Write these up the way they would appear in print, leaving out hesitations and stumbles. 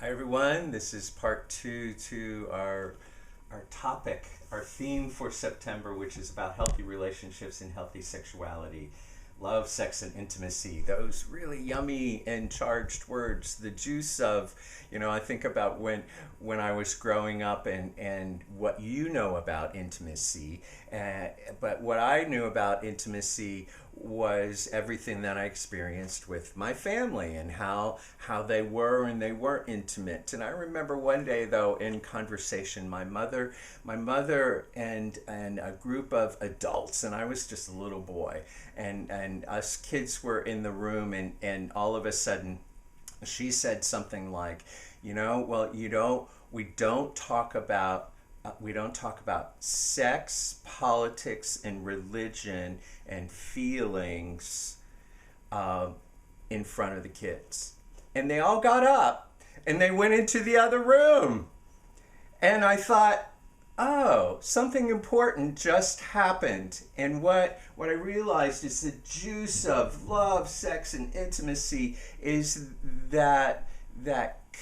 Hi everyone, this is part two to our topic, our theme for September, which is about healthy relationships and healthy sexuality. Love, sex, and intimacy. Those really yummy and charged words. The juice of, I think about when I was growing up and what you know about intimacy. But what I knew about intimacy was everything that I experienced with my family and how they were and they weren't intimate. And I remember one day though in conversation, my mother and a group of adults, and I was just a little boy, and us kids were in the room, and all of a sudden she said something like, we don't talk about sex, politics, and religion and feelings in front of the kids. And they all got up and they went into the other room. And I thought, oh, something important just happened. And what I realized is the juice of love, sex, and intimacy is that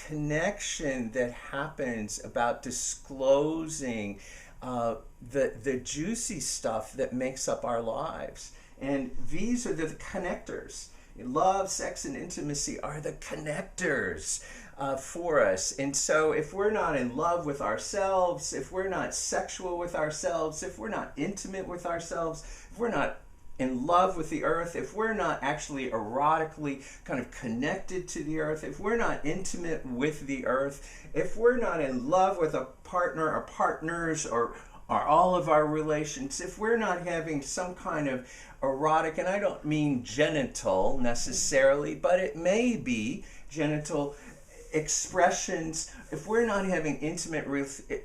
connection that happens about disclosing the juicy stuff that makes up our lives. And these are the connectors. Love, sex, and intimacy are the connectors for us. And so if we're not in love with ourselves, if we're not sexual with ourselves, if we're not intimate with ourselves, if we're not in love with the earth, if we're not actually erotically kind of connected to the earth, if we're not intimate with the earth, if we're not in love with a partner or partners or all of our relations, if we're not having some kind of erotic, and I don't mean genital necessarily, but it may be genital expressions, if we're not having intimate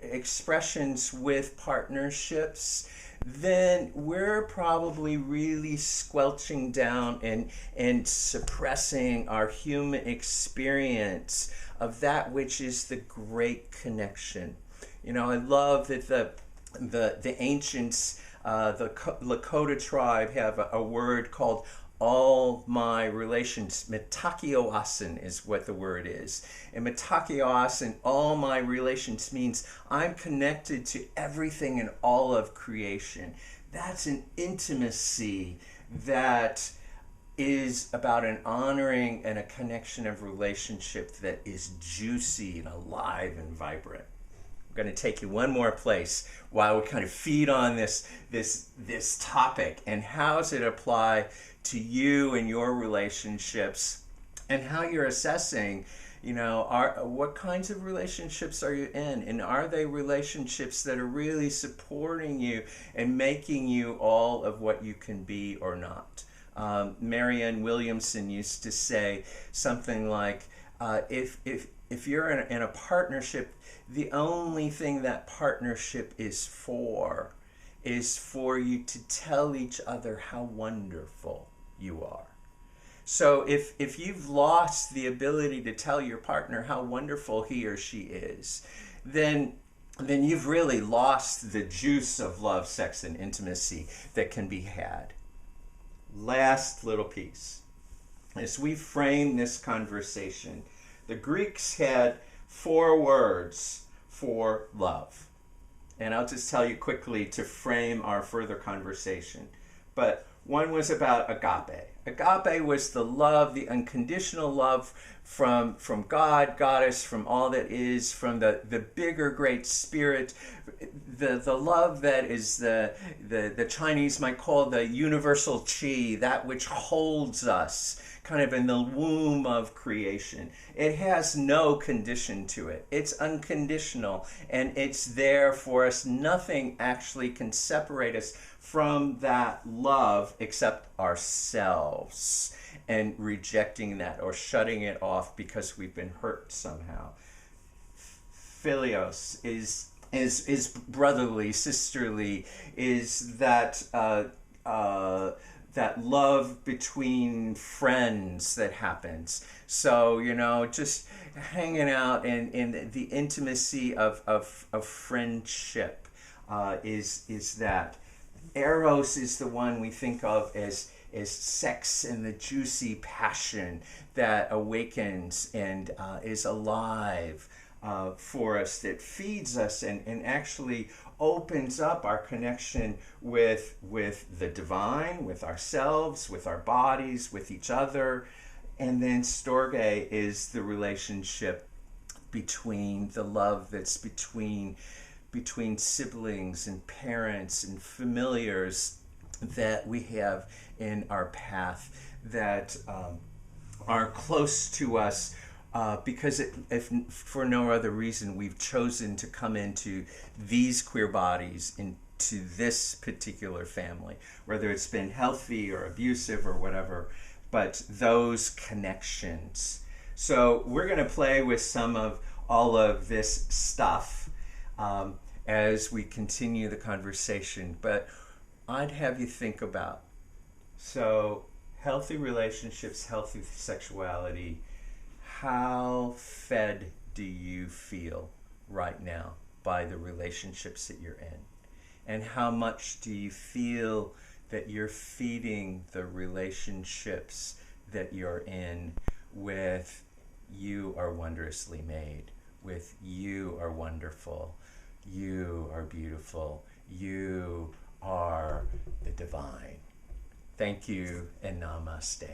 expressions with partnerships, then we're probably really squelching down and suppressing our human experience of that which is the great connection. I love that the ancients, the Lakota tribe, have a word called all my relations. Metakioasin is what the word is. And metakioasin, all my relations, means I'm connected to everything in all of creation. That's an intimacy that is about an honoring and a connection of relationship that is juicy and alive and vibrant. I'm going to take you one more place while we kind of feed on this topic and how does it apply to you and your relationships and how you're assessing, what kinds of relationships are you in, and are they relationships that are really supporting you and making you all of what you can be or not. Marianne Williamson used to say something like, if you're in a partnership, the only thing that partnership is for you to tell each other how wonderful you are. So if you've lost the ability to tell your partner how wonderful he or she is, then you've really lost the juice of love, sex, and intimacy that can be had. Last little piece. As we frame this conversation, the Greeks had 4 words for love. And I'll just tell you quickly to frame our further conversation. But one was about agape. Agape was the love, the unconditional love from God, Goddess, from all that is, from the bigger great spirit, the love that is the Chinese might call the universal chi, that which holds us kind of in the womb of creation. It has no condition to it. It's unconditional and it's there for us. Nothing actually can separate us from that love except ourselves and rejecting that or shutting it off because we've been hurt somehow. Philios is brotherly, sisterly, is that that love between friends that happens. So, just hanging out in the intimacy of friendship is that. Eros is the one we think of as is sex and the juicy passion that awakens and is alive for us, that feeds us and actually opens up our connection with the divine, with ourselves, with our bodies, with each other. And then storge is the relationship between the love that's between siblings and parents and familiars that we have in our path that are close to us because if for no other reason we've chosen to come into these queer bodies, into this particular family, whether it's been healthy or abusive or whatever, but those connections. So we're going to play with some of all of this stuff as we continue the conversation, but I'd have you think about, so healthy relationships, healthy sexuality, how fed do you feel right now by the relationships that you're in? And how much do you feel that you're feeding the relationships that you're in with you are wondrously made, with you are wonderful, you are beautiful, you are the divine. Thank you and namaste.